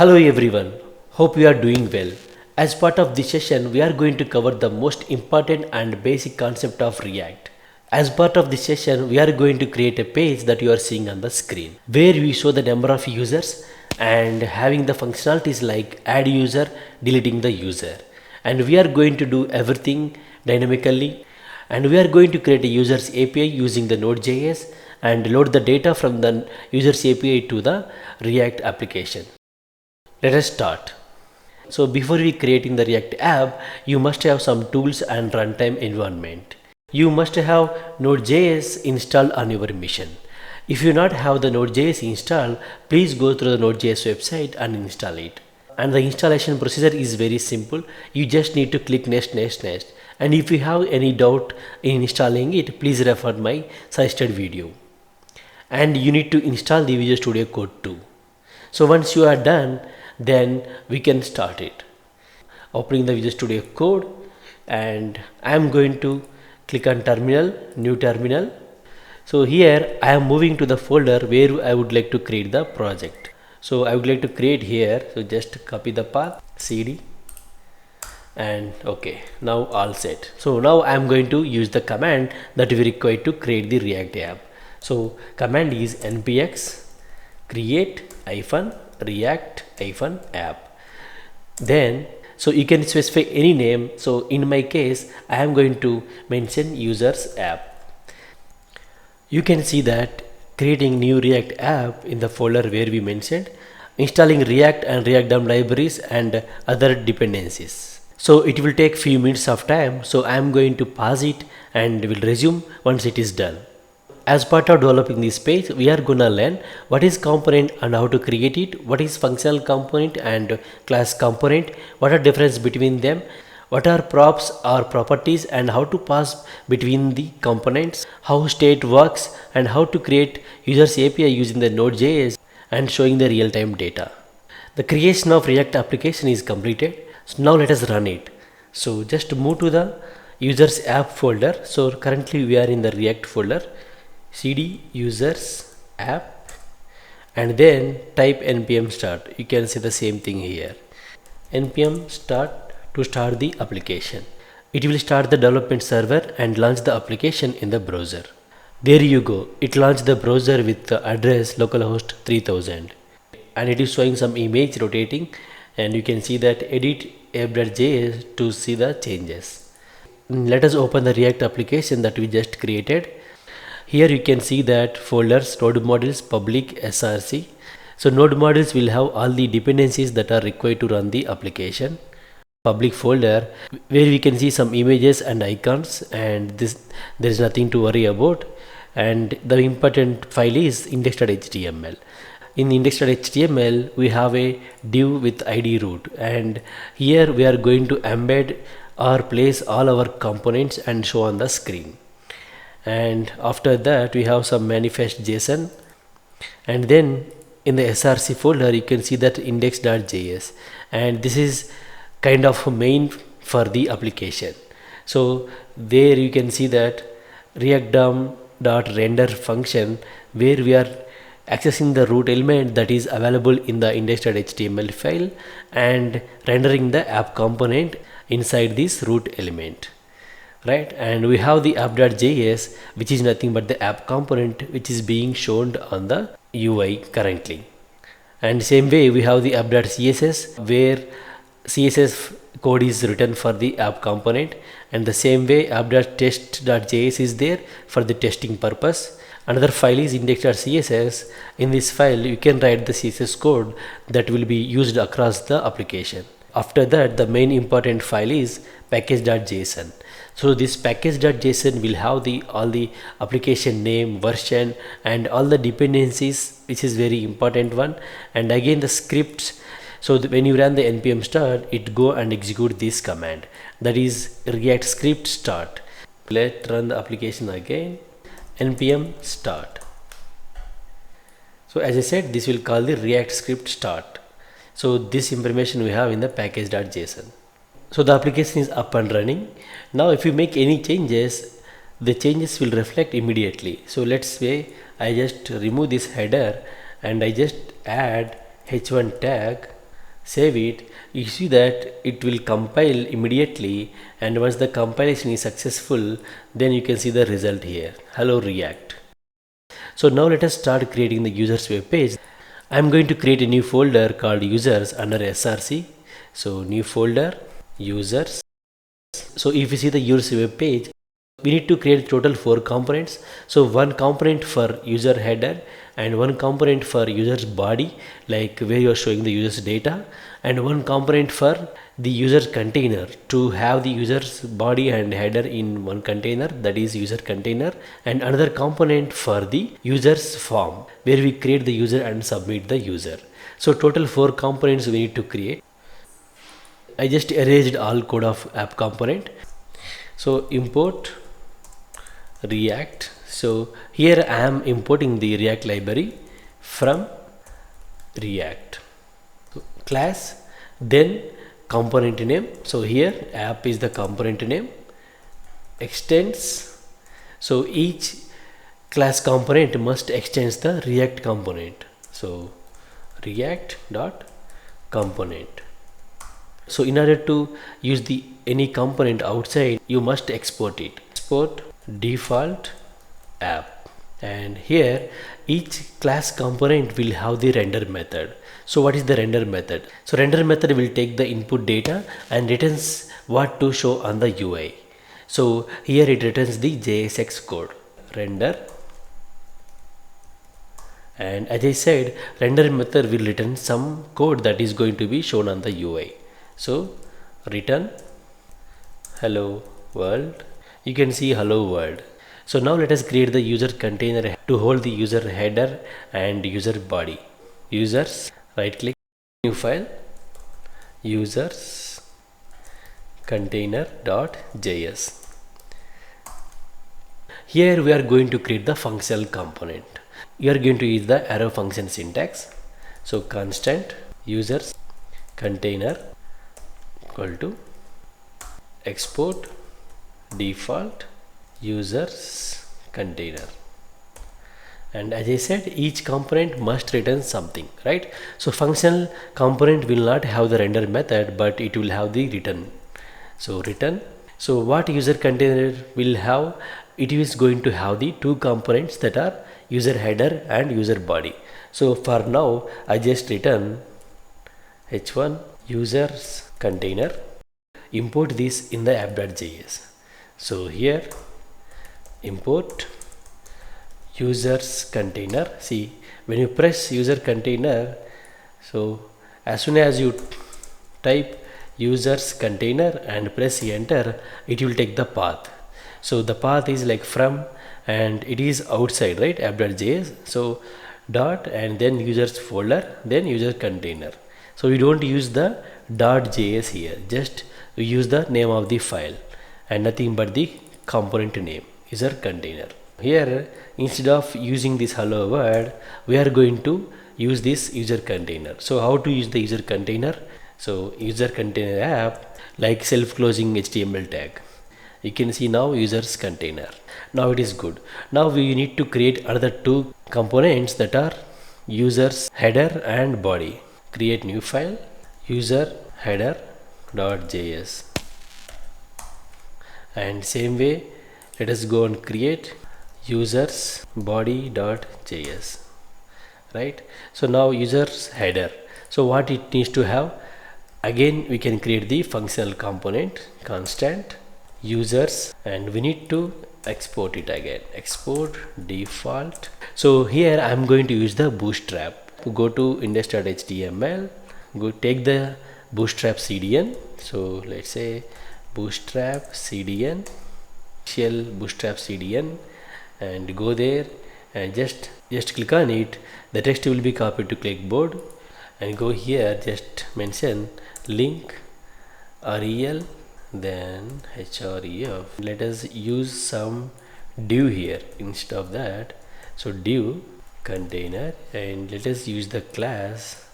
Hello everyone, hope you are doing well. As part of this session, we are going to cover the most important and basic concept of React. As part of this session, we are going to create a page that you are seeing on the screen, where we show the number of users and having the functionalities like add user, deleting the user. And we are going to do everything dynamically, and we are going to create a users API using the Node.js and load the data from the users API to the React application. Let us start. So before we creating the React app, you must have some tools and runtime environment. You must have Node.js installed on your machine. If you not have the Node.js installed, please go through the Node.js website and install it. And the installation procedure is very simple. You just need to click next, next, next. And if you have any doubt in installing it, please refer my suggested video. And you need to install the Visual Studio Code too. So once you are done, then we can start it. Opening the Visual Studio Code, and I am going to click on terminal, new terminal. So here I am moving to the folder where I would like to create the project. So I would like to create here, so just copy the path, cd, and okay, now all set. So now I am going to use the command that we require to create the React app. So command is npx create -react -app. Then so you can specify any name. So in my case I am going to mention users app. You can see that creating new React app in the folder where we mentioned, installing React and React DOM libraries and other dependencies. So it will take few minutes of time, so I am going to pause it and will resume once it is done. As part of developing this page, we are gonna learn what is component and how to create it, what is functional component and class component, what are difference between them, what are props or properties and how to pass between the components, how state works, and how to create users API using the Node.js and showing the real-time data. The creation of React application is completed. So now let us run it. So just move to the users app folder. So currently we are in the React folder. cd users app, and then type npm start. You can see the same thing here, npm start to start the application. It will start the development server and launch the application in the browser. There you go, it launched the browser with the address localhost 3000, and it is showing some image rotating, and you can see that edit app.js to see the changes. Let us open the React application that we just created. Here you can see that folders, node modules, public, src. So node modules will have all the dependencies that are required to run the application. Public folder where we can see some images and icons, and this there is nothing to worry about. And the important file is index.html. In index.html we have a div with id root, and here we are going to embed or place all our components and show on the screen. And after that we have some manifest json, and then in the src folder you can see that index.js, and this is kind of a main for the application. So there you can see that react DOM.render function where we are accessing the root element that is available in the index.html file and rendering the app component inside this root element, right? And we have the app.js, which is nothing but the app component which is being shown on the UI currently. And same way we have the app.css where css code is written for the app component, and the same way app.test.js is there for the testing purpose. Another file is index.css. In this file you can write the css code that will be used across the application. After that the main important file is package.json. So this package.json will have all the application name, version, and all the dependencies, which is very important one, and again the scripts. So when you run the npm start, it go and execute this command, that is react script start. Let's run the application again, npm start. So as I said, this will call the react script start. So this information we have in the package.json. So the application is up and running. Now if you make any changes, the changes will reflect immediately. So let's say I just remove this header and I just add h1 tag save it, you see that it will compile immediately, and once the compilation is successful, then you can see the result here. Hello React. So now let us start creating the users web page. I'm going to create a new folder called users under src. So new folder, users. So if you see the users web page, we need to create total 4 components. So one component for user header and one component for user's body, like where you are showing the user's data, and one component for the user container to have the user's body and header in one container, that is user container, and another component for the user's form where we create the user and submit the user. So total 4 components we need to create. I just erased all code of app component. So import React. So here I am importing the React library from React. So class, then component name. So here app is the component name. Extends. So each class component must extend the React component. So React dot component. So in order to use the any component outside, you must export it. Export default app, and here each class component will have the render method. So what is the render method? So render method will take the input data and returns what to show on the UI. So here it returns the JSX code render, and as I said, render method will return some code that is going to be shown on the UI. So return hello world. You can see hello world. So now let us create the user container to hold the user header and user body. Users, right click, new file, users container.js. Here we are going to create the functional component. You are going to use the arrow function syntax. So constant users container equal to export default users container, and as I said, each component must return something, right? So functional component will not have the render method, but it will have the return. So return. So what user container will have? It is going to have the 2 components that are user header and user body. So for now I just return h1 users container. Import this in the app.js. So here import users container. See, when you press user container, so as soon as you type users container and press enter, it will take the path. So the path is like from, and it is outside, right? app.js. So dot and then users folder, then user container. So we don't use the .js here, just we use the name of the file and nothing but the component name, user container. Here instead of using this hello world, we are going to use this user container. So how to use the user container? So user container app, like self-closing HTML tag. You can see now users container. Now it is good. Now we need to create another 2 components that are users header and body. Create new file, user header.js, and same way let us go and create users body.js, right? So now users header, so what it needs to have, again we can create the functional component constant users, and we need to export it again, export default. So here I am going to use the bootstrap. Go to index.html, go take the bootstrap CDN. So let's say bootstrap CDN, shell bootstrap CDN, and go there and just click on it. The text will be copied to clipboard, and go here, just mention link rel, then href. Let us use some div here instead of that. So div container, and let us use the class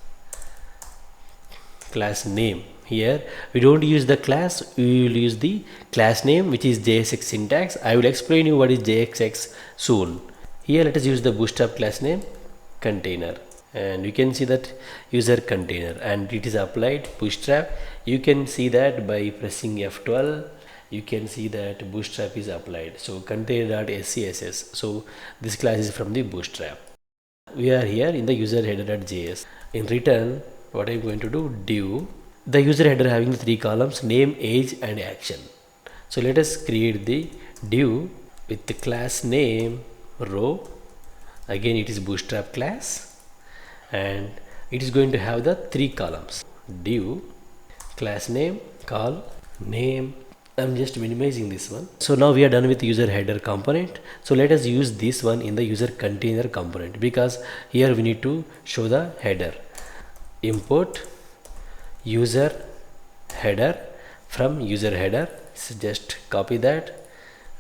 name. Here we don't use the class, we will use the class name, which is JSX syntax. I will explain you what is JSX soon. Here let us use the bootstrap class name container, and you can see that user container, and it is applied bootstrap. You can see that by pressing F12, you can see that bootstrap is applied. So container.scss, so this class is from the bootstrap. We are here in the user header.js. In return, what I'm going to do, div, the user header having the 3 columns, name, age and action. So let us create the div with the class name row. Again it is bootstrap class, and it is going to have the 3 columns, div class name call name. I'm just minimizing this one. So now we are done with the user header component. So let us use this one in the user container component, because here we need to show the header. Import user header from user header. So just copy that,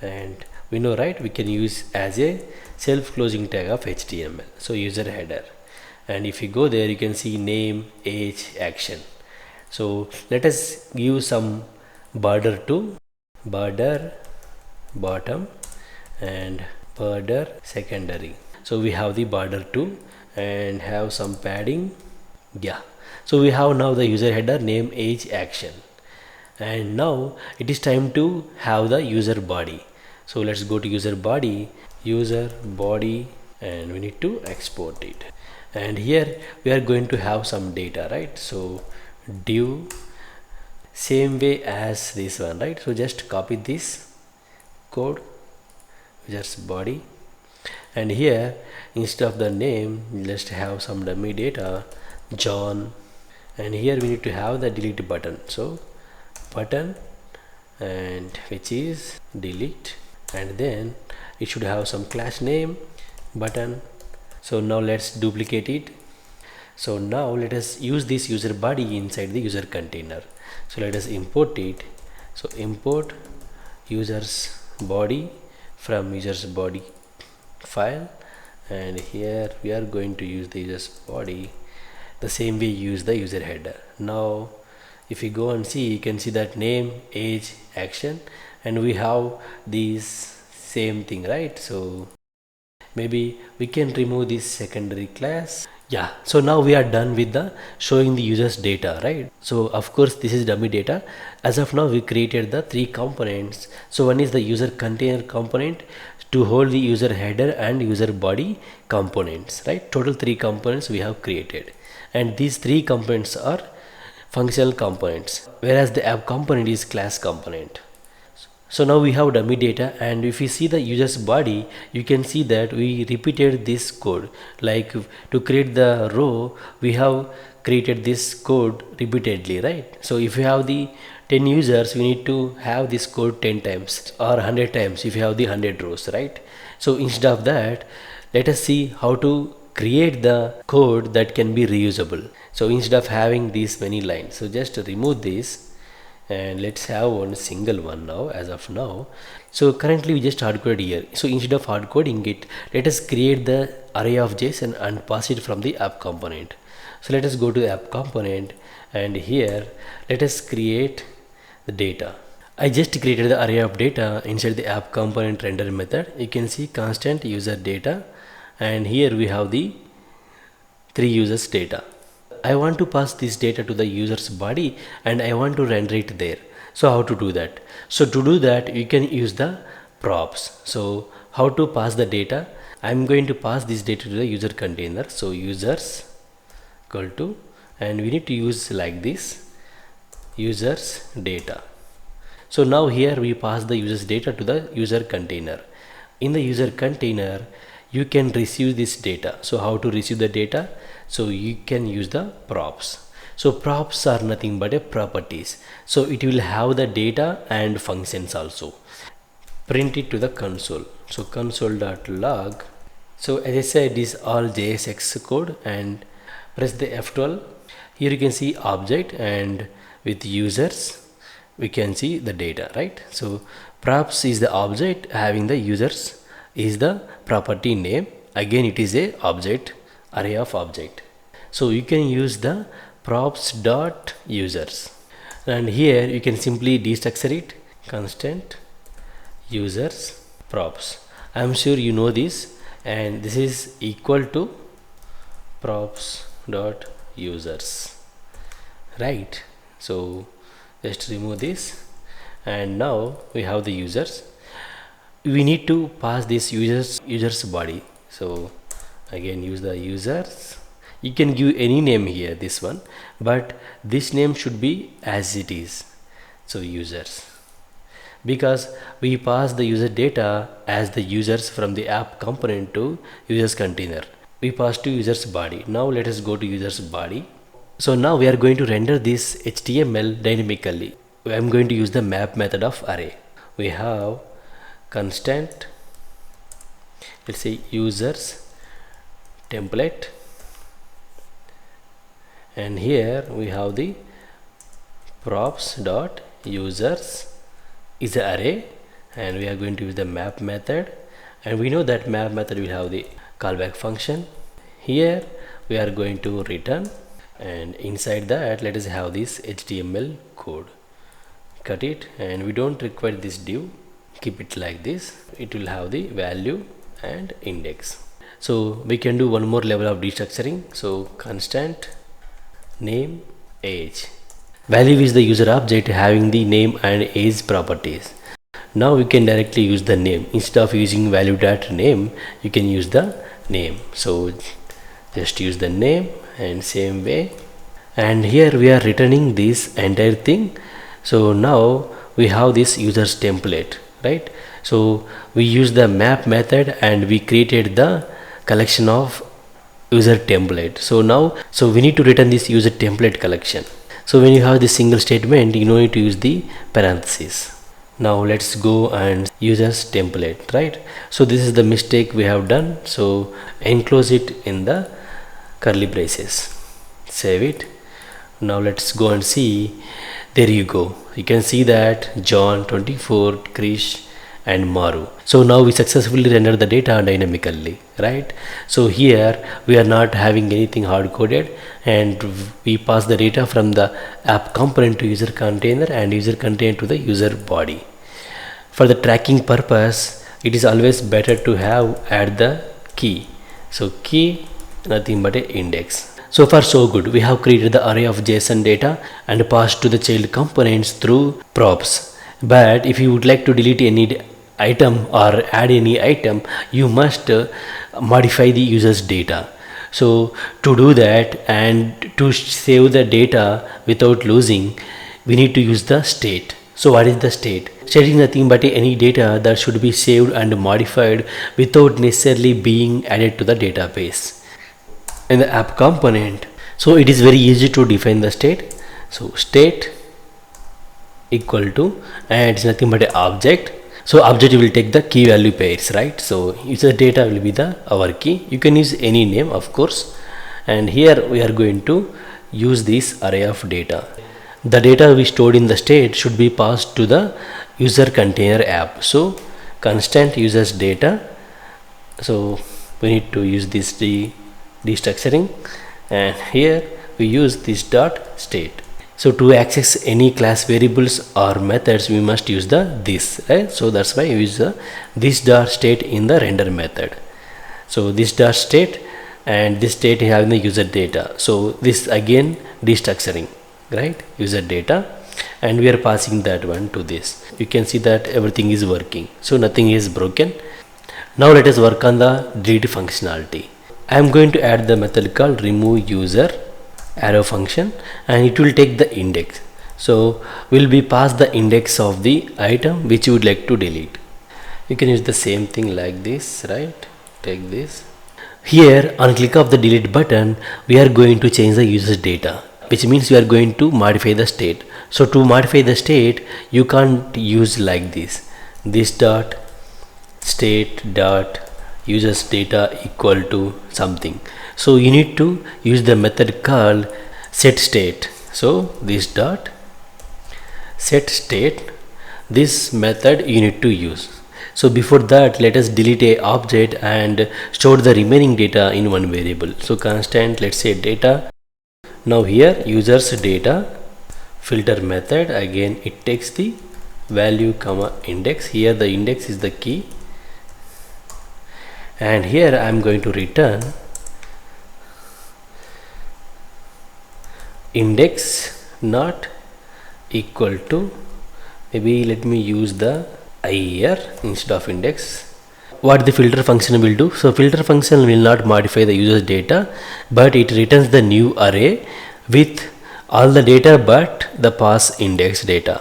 and we know, right, we can use as a self-closing tag of HTML. So user header, and if you go there, you can see name, age, action. So let us give some border to border bottom and border secondary. So we have the border to and have some padding. Yeah, so we have now the user header, name, age, action, and now it is time to have the user body. So let's go to user body, and we need to export it. And here we are going to have some data, right? So div, same way as this one, right? So just copy this code, just body, and here instead of the name, let's have some dummy data, John, and here we need to have the delete button. So button, and which is delete, and then it should have some class name button. So now let's duplicate it. So now let us use this user body inside the user container. So let us import it. So import users body from users body file, and here we are going to use the users body the same way use the user header. Now if you go and see, you can see that name, age, action, and we have these same thing, right? So maybe we can remove this secondary class. Yeah, so now we are done with the showing the users data, right? So of course this is dummy data. As of now we created the 3 components. So one is the user container component to hold the user header and user body components, right? Total 3 components we have created, and these 3 components are functional components, whereas the app component is class component. So now we have dummy data, and if you see the user's body, you can see that we repeated this code. Like to create the row, we have created this code repeatedly, right? So if you have the 10 users, we need to have this code 10 times or 100 times if you have the 100 rows, right? So instead of that, let us see how to create the code that can be reusable. So instead of having these many lines, so just remove this, and let's have one single one now as of now. So currently we just hardcoded here. So instead of hardcoding it, let us create the array of JSON and pass it from the app component. So let us go to the app component, and here let us create the data. I just created the array of data inside the app component render method. You can see constant user data, and here we have the 3 users data. I want to pass this data to the user's body, and I want to render it there. So how to do that? So to do that, you can use the props. So how to pass the data? I'm going to pass this data to the user container. So users equal to, and we need to use like this, users data. So now here we pass the users data to the user container. In the user container, you can receive this data. So how to receive the data? So you can use the props. So props are nothing but a properties. So it will have the data and functions also. Print it to the console. So console.log. So as I said, this is all JSX code, and press the F12. Here you can see object, and with users we can see the data, right? So props is the object, having the users is the property name. Again it is a object, array of object. So you can use the props dot users, and here you can simply destructure it, constant users props. I'm sure you know this, and this is equal to props dot users, right? So just remove this, and now we have the users. We need to pass this users body, so again use the users. You can give any name here, this one, but this name should be as it is, so users, because we pass the user data as the users from the app component to users container. We pass to users body. Now let us go to users body. So now we are going to render this HTML dynamically. I am going to use the map method of array. We have constant, let's say users template, and here we have the props dot users is an array, and we are going to use the map method, and we know that map method will have the callback function. Here we are going to return, and inside that let us have this HTML code. Cut it, and we don't require this div, keep it like this. It will have the value and index. So we can do one more level of destructuring. So constant name age, value is the user object having the name and age properties. Now we can directly use the name. Instead of using value dot name, you can use the name. So just use the name, and same way, and here we are returning this entire thing. So now we have this users template, right? So we use the map method and we created the collection of user template. So now we need to return this user template collection. So when you have this single statement, you need to use the parentheses. Now let's go and users template, right? So this is the mistake we have done. So enclose it in the curly braces, save it. Now let's go and see. There you go. You can see that John, 24, Krish and Maru. So now we successfully render the data dynamically, right? So here we are not having anything hard coded, and we pass the data from the app component to user container and user container to the user body. For the tracking purpose, it is always better to have add the key. So key, nothing but a index. So far so good. We have created the array of JSON data and passed to the child components through props. But if you would like to delete any item or add any item, you must modify the user's data. So to do that and to save the data without losing, we need to use the state. So what is the state? State is nothing but any data that should be saved and modified without necessarily being added to the database. In the app component, so it is very easy to define the state. So state equal to, and it's nothing but an object. So object will take the key value pairs, right? So user data will be the our key. You can use any name, of course, and here we are going to use this array of data. The data we stored in the state should be passed to the user container app. So constant users data. So we need to use this destructuring, and here we use this dot state. So to access any class variables or methods, we must use the this, right? So that's why we use the this dot state in the render method. So this dot state and this state having the user data. So this again destructuring, right? User data, and we are passing that one to this. You can see that everything is working, so nothing is broken. Now let us work on the delete functionality. I am going to add the method called remove user arrow function, and it will take the index. So we'll be passed the index of the item which you would like to delete. You can use the same thing like this, right? Take this. Here on click of the delete button, we are going to change the user's data, which means we are going to modify the state. So to modify the state, you can't use like this dot state dot users data equal to something. So you need to use the method called set state. So this dot set state, this method you need to use. So before that, let us delete a object and store the remaining data in one variable. So constant, let's say data. Now here users data filter method, again it takes the value comma index. Here the index is the key, and here I am going to return index not equal to, maybe let me use the I here instead of index. What the filter function will do? So filter function will not modify the user's data, but it returns the new array with all the data but the past index data.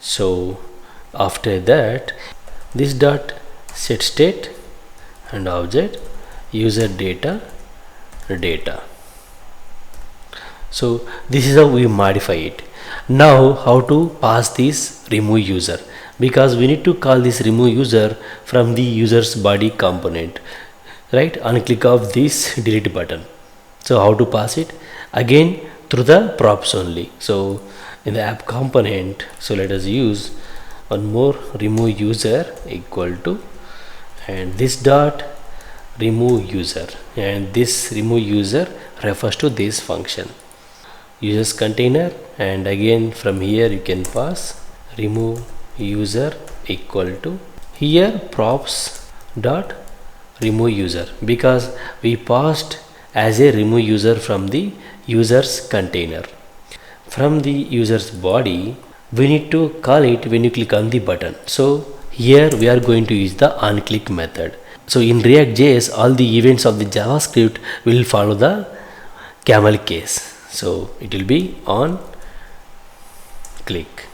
So after that, this dot set state and object user data. So this is how we modify it. Now how to pass this remove user, because we need to call this remove user from the user's body component, right, on click of this delete button. So how to pass it? Again through the props only. So in the app component, so let us use one more remove user equal to, and this dot remove user, and this remove user refers to this function users container, and again from here you can pass remove user equal to, here props dot remove user, because we passed as a remove user from the user's container. From the user's body we need to call it when you click on the button. So here we are going to use the onClick method. So in React.js, all the events of the JavaScript will follow the camel case. So it will be on click,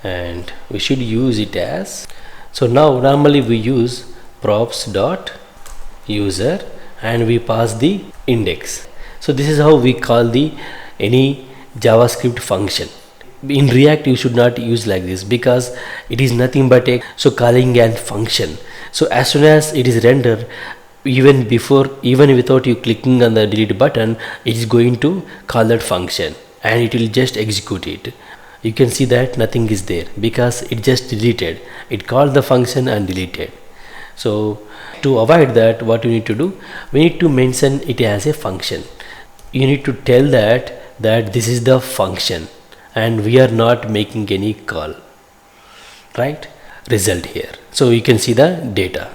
and we should use it as, so now normally we use props dot user and we pass the index. So this is how we call the any JavaScript function. In React you should not use like this, because it is nothing but a calling an function. So as soon as it is rendered, even without you clicking on the delete button, it is going to call that function and it will just execute it. You can see that nothing is there because it just deleted. It called the function and deleted. So to avoid that, what you need to do, we need to mention it as a function. You need to tell that this is the function and we are not making any call, right? Result here. So you can see the data.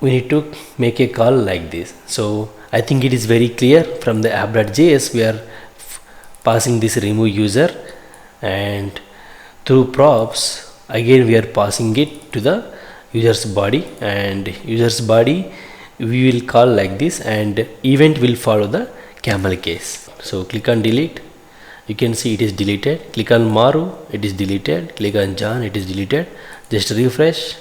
We need to make a call like this. So I think it is very clear. From the app.js we are passing this remove user, and through props again we are passing it to the user's body, and user's body we will call like this, and event will follow the camel case. So click on delete, you can see it is deleted. Click on Maru, it is deleted. Click on John, it is deleted. Just refresh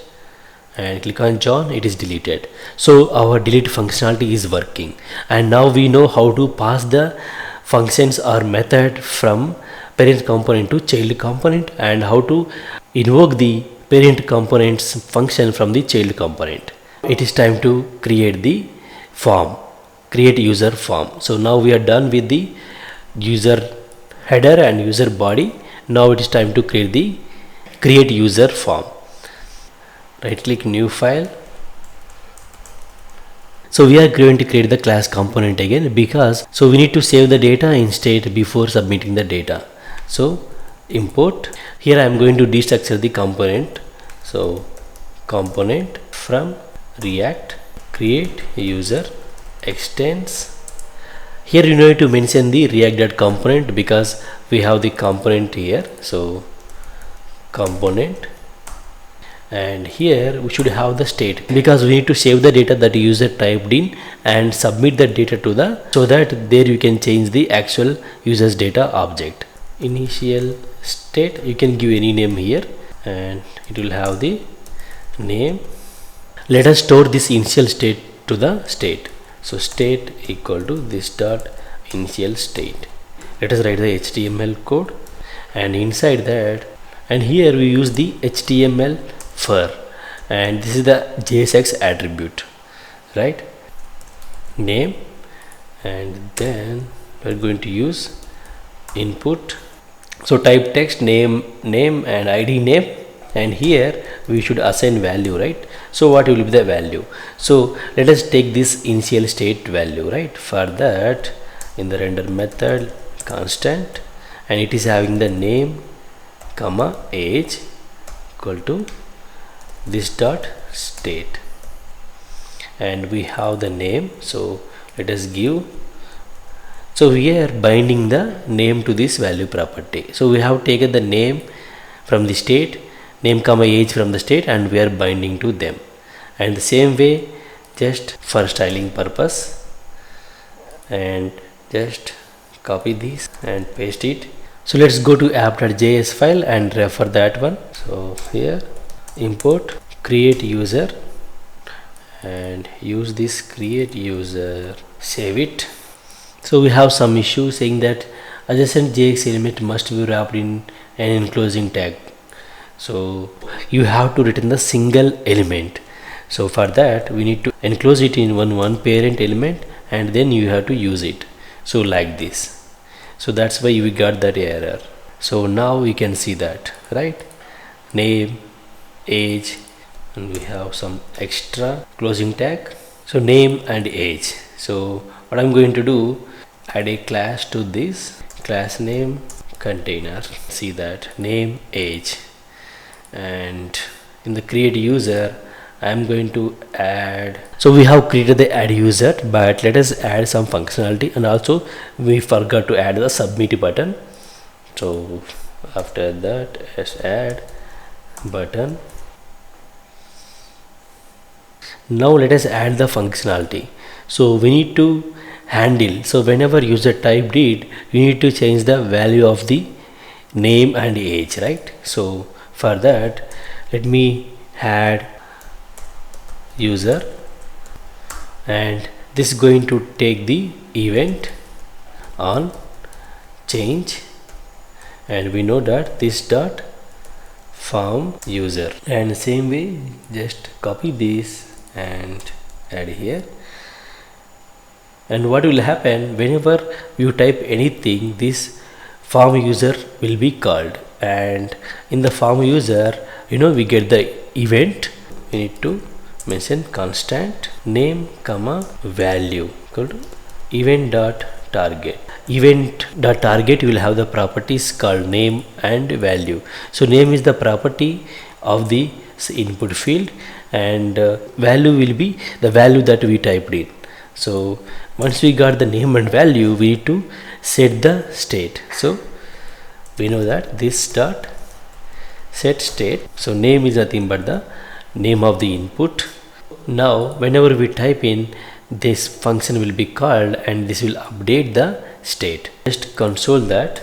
and click on John, it is deleted. So our delete functionality is working, and now we know how to pass the functions or method from parent component to child component, and how to invoke the parent component's function from the child component. It is time to create the form, create user form. So now we are done with the user header and user body. Now it is time to create user form. Right click new file. So we are going to create the class component again, because so we need to save the data in state before submitting the data. So import, here I am going to destructure the component. So component from React create user extends. Here you need to mention the React.component because we have the component here. So component, and here we should have the state, because we need to save the data that user typed in and submit that data to the, so that there you can change the actual user's data object. Initial state, you can give any name here and it will have the name. Let us store this initial state to the state. So state equal to this dot initial state. Let us write the HTML code, and inside that, and here we use the HTML for, and this is the JSX attribute, right? Name, and then we are going to use input. So type text name and ID name, and here we should assign value, right? So what will be the value? So let us take this initial state value, right? For that, in the render method, constant, and it is having the name comma age equal to this dot state, and we have the name. So let us give So we are binding the name to this value property. So we have taken the name from the state, name comma age from the state, and we are binding to them. And the same way, just for styling purpose, and just copy this and paste it. So let's go to app.js file and refer that one. So here import create user and use this create user, save it. So we have some issue saying that adjacent JX element must be wrapped in an enclosing tag. So you have to return the single element. So for that we need to enclose it in one parent element, and then you have to use it. So like this. So that's why we got that error. So now we can see that, right? Name, age, and we have some extra closing tag. So name and age. So what I'm going to do, add a class to this, class name container. See that name, age, and in the create user I'm going to add. So we have created the add user, but let us add some functionality, and also we forgot to add the submit button. So after that, let's add button. Now let us add the functionality. So we need to handle, so whenever user typed it, you need to change the value of the name and age, right? So for that, let me add user, and this is going to take the event on change, and we know that this dot form user, and same way just copy this and add here. And what will happen, whenever you type anything, this form user will be called, and in the form user, we get the event. We need to mention constant name comma value equal to event dot target. Event dot target will have the properties called name and value. So name is the property of the input field, and value will be the value that we typed in. So once we got the name and value, we need to set the state. So we know that this dot set state. So name is nothing but the name of the input. Now whenever we type in, this function will be called, and this will update the state. Just console that.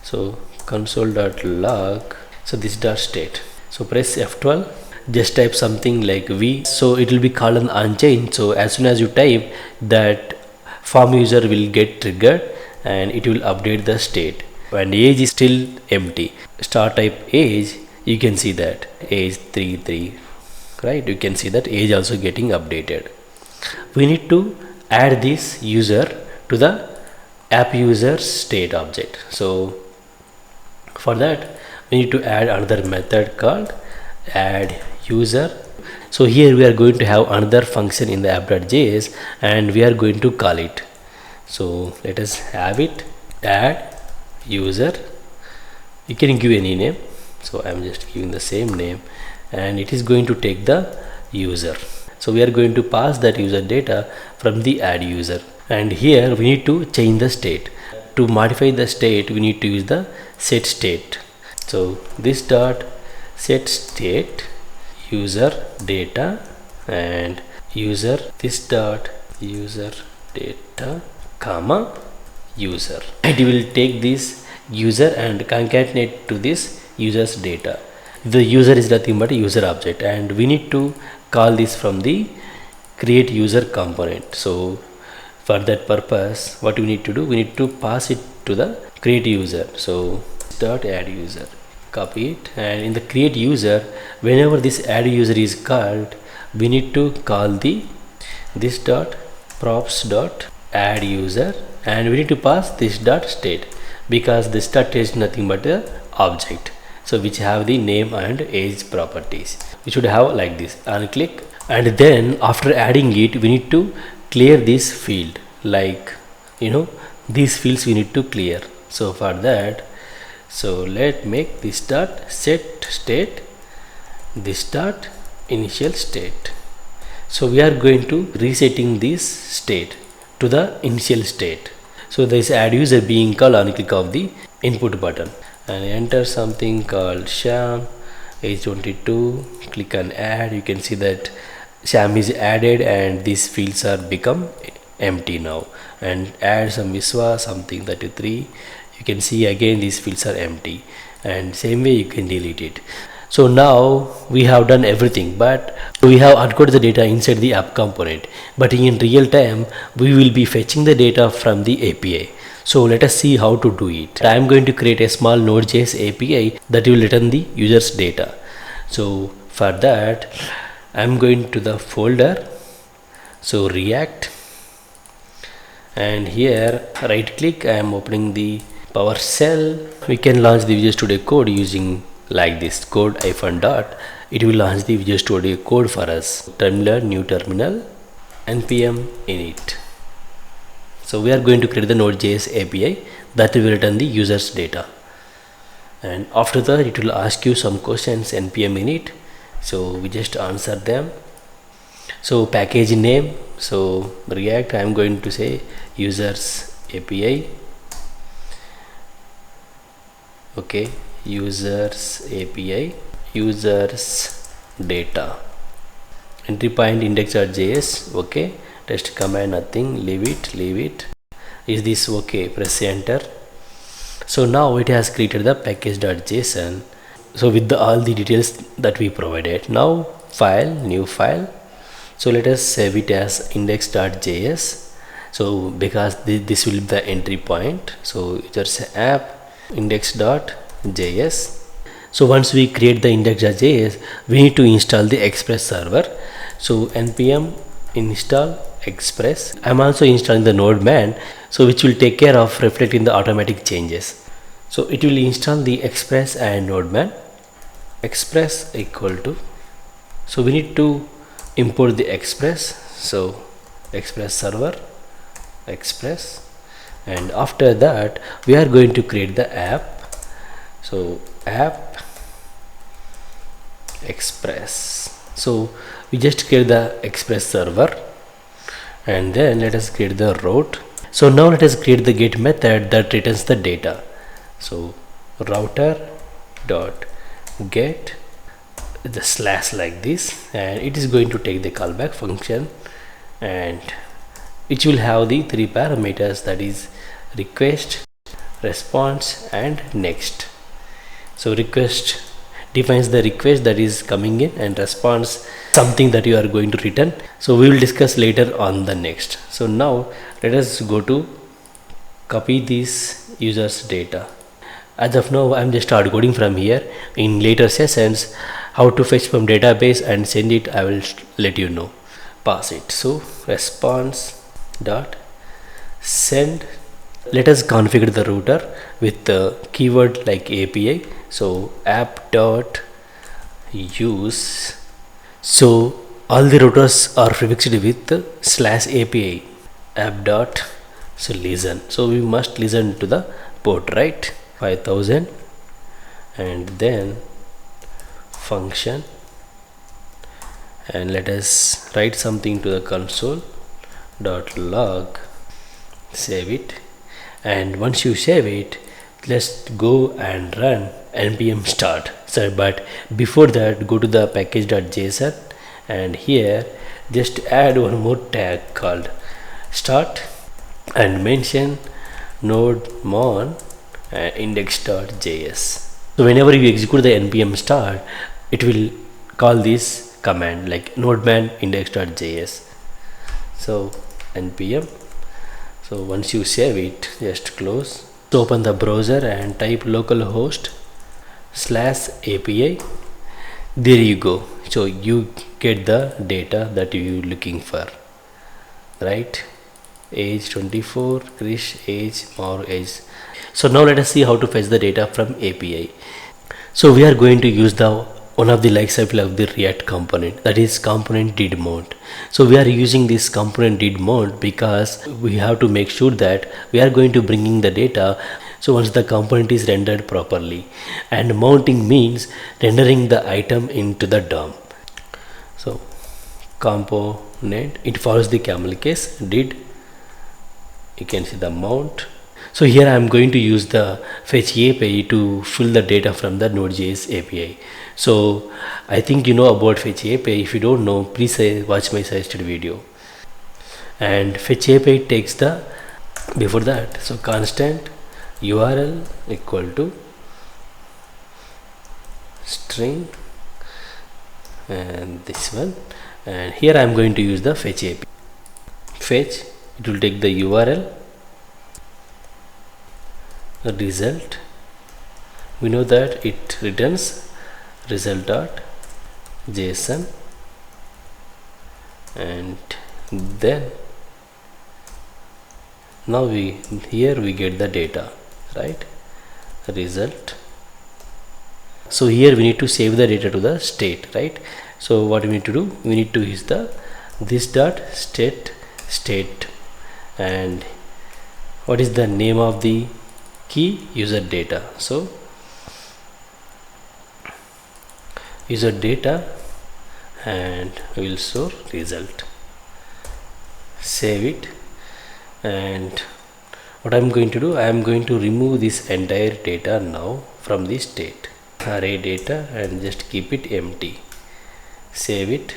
So console.log. So this dot state. So press F12. Just type something like v. So it will be called an unchained. So as soon as you type, that form user will get triggered, and it will update the state. And age is still empty. Start type age. You can see that age 33, right? You can see that age also getting updated. We need to add this user to the app user state object. So for that, we need to add another method called add user. So here we are going to have another function in the app.js, and we are going to call it. So let us have it, add user. You can give any name. So I am just giving the same name, and it is going to take the user. So we are going to pass that user data from the add user, and here we need to change the state. To modify the state, we need to use the set state. So this dot set state user data, and user, this dot user data comma user, and it will take this user and concatenate to this user's data. The user is nothing but a user object, and we need to call this from the create user component. So for that purpose, what we need to do, we need to pass it to the create user. So dot add user, copy it, and in the create user, whenever this add user is called, we need to call the this dot props dot add user, and we need to pass this dot state, because this dot is nothing but a object, so which have the name and age properties. We should have like this, unclick, and then after adding it, we need to clear this field, like these fields we need to clear. So for that, so let make this dot set state, this dot initial state. So we are going to resetting this state to the initial state. So this add user being called on click of the input button, and enter something called Sham age 22. Click on add. You can see that Sham is added and these fields are become empty now. And add some Viswa something 33. You can see again these fields are empty, and same way you can delete it. So now we have done everything, but we have encoded the data inside the app component, but in real time we will be fetching the data from the API. So let us see how to do it. I am going to create a small Node.js API that will return the user's data. So for that I am going to the folder, so React, and here right click, I am opening the PowerShell. We can launch the Visual Studio Code using like this code -dot. It will launch the Visual Studio Code for us. Terminal, new terminal, npm init. So we are going to create the Node.js API that will return the user's data, and after that it will ask you some questions, npm init. So we just answer them. So package name, so React, I am going to say users API. Okay, users API, users data, entry point index.js. okay, test command, nothing, leave it. Is this okay? Press enter. So now it has created the package.json, so with all the details that we provided. Now file, new file, so let us save it as index.js. so because this will be the entry point, so just app index.js. so once we create the index.js, we need to install the Express server. So npm install Express. I'm also installing the Node-man, so which will take care of reflecting the automatic changes. So it will install the Express and Node-man. Express equal to, so we need to import the Express. So Express server, Express, and after that we are going to create the app. So app Express. So we just create the Express server, and then let us create the route. So now let us create the get method that returns the data. So router dot get the slash like this, and it is going to take the callback function, and it will have the three parameters, that is request, response, and next. So request defines the request that is coming in, and response something that you are going to return. So we will discuss later on the next. So now let us go to copy this users data. As of now I am just start coding from here. In later sessions how to fetch from database and send it, I will let you know. Pass it. So response dot send. Let us configure the router with the keyword like API. So app dot use. So all the routers are prefixed with slash API app dot, so listen. So we must listen to the port, right? 5000, and then function, and let us write something to the console dot log. Save it, and once you save it, let's go and run npm start. So but before that, go to the package.json, and here just add one more tag called start and mention node-mon index.js. So whenever you execute the npm start, it will call this command like node-man index.js. So npm. So once you save it, just close. So open the browser and type localhost /API. There you go. So you get the data that you looking for, right? Age 24, Krish, age, or age. So now let us see how to fetch the data from API. So we are going to use the one of the life cycle of the React component, that is component did mount. So we are using this component did mount because we have to make sure that we are going to bringing the data. So once the component is rendered properly, and mounting means rendering the item into the DOM. So component, it follows the camel case did. You can see the mount, So here I am going to use the fetch API to fill the data from the Node.js API. So I think you know about fetch API. If you don't know, please watch my suggested video. And fetch API takes the, before that, so constant URL equal to string and this one, and here I am going to use the fetch API. Fetch, it will take the URL, result, we know that it returns result.json, and then now here we get the data, right? Result. So here we need to save the data to the state, right? So what we need to do, we need to use the this dot state, and what is the name of the key? User data. So user data, and we will store result, save it. And what I'm going to do, I am going to remove this entire data now from the state array data and just keep it empty, save it.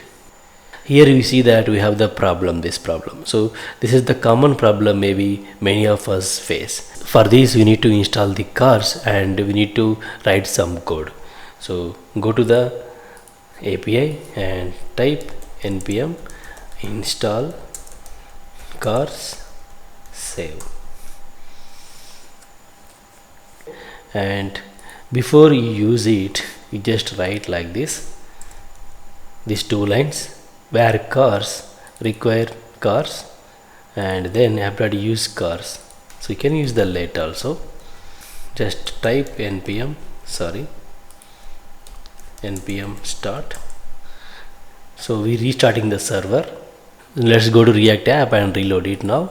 Here we see that we have the problem, this problem. So this is the common problem maybe many of us face. For this we need to install the cars and we need to write some code. So go to the API and type npm install cars, save. And before you use it, you just write like this, these two lines, where cars require cars, and then after use cars. So you can use the let also. Just type npm start. So we restarting the server. Let's go to React app and reload it now.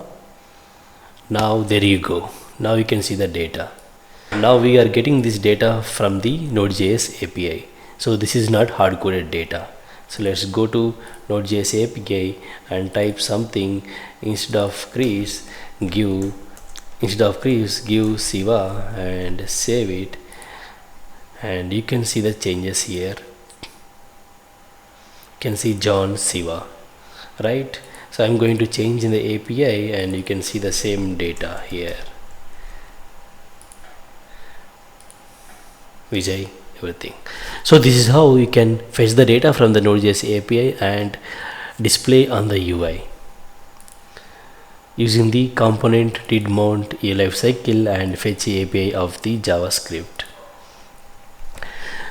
Now there you go. Now you can see the data. Now we are getting this data from the Node.js API. So this is not hard-coded data. So let's go to Node.js API and type something. Instead of Chris, give Siva and save it. And you can see the changes here. You can see John Siva, right? So I'm going to change in the API and you can see the same data here. Vijay, everything. So this is how you can fetch the data from the Node.js API and display on the UI using the component did mount a lifecycle and fetch API of the JavaScript.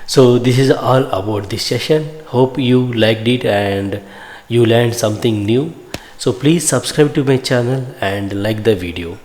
So this is all about this session. Hope you liked it and you learned something new. So please subscribe to my channel and like the video.